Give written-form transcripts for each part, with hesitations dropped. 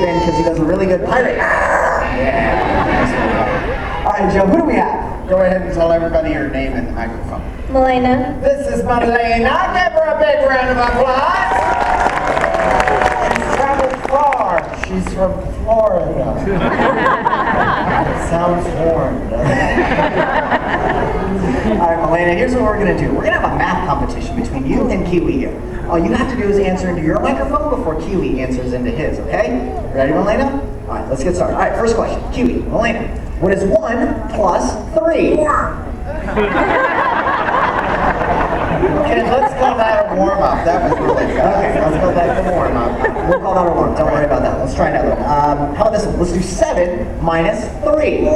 because he does a really good pirate. Yeah. All right, Joe, who do we have? Go ahead and tell everybody your name and the microphone. Milena. This is Milena. Give her a big round of applause. She's traveled far. She's from Florida. Sounds warm, doesn't it? All right, Milena, here's what we're going to do. We're going to have a math competition between you and Kiwi here. All you have to do is answer into your microphone before Kiwi answers into his, okay? Ready, Milena? All right, let's get started. All right, first question. Kiwi, Milena, what is 1 plus 3? Okay, let's call that a warm-up. That was really good. Okay, Let's call that the warm-up. we'll call that a 1. Don't worry about that. Let's try another one. How about this one? Let's do 7 minus 3.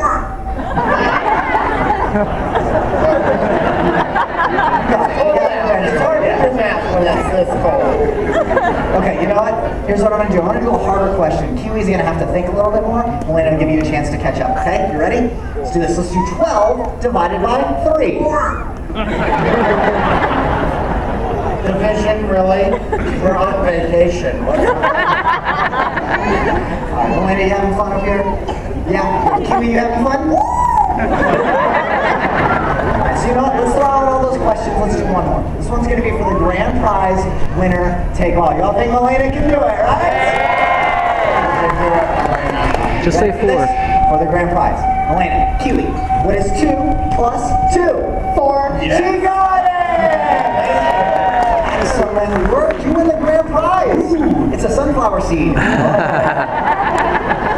It's hard to do math when it's this cold. Okay, you know what? Here's what I'm going to do. I'm going to do a harder question. Kiwi's going to have to think a little bit more. Milena will give you a chance to catch up, okay? You ready? Let's do this. Let's do 12 divided by 3. Division, really? We're on vacation. All right, Milena, you having fun up here? Yeah? Kiwi, you having fun? Alright, so you know what? Let's throw out all those questions. Let's do one more. This one's going to be for the grand prize winner take all. Y'all think Milena can do it, right? Just say Ready for 4. this? For the grand prize. Milena, Kiwi, what is 2 plus 2? 4. Yeah. She got it! So then you win the grand prize. It's a sunflower seed.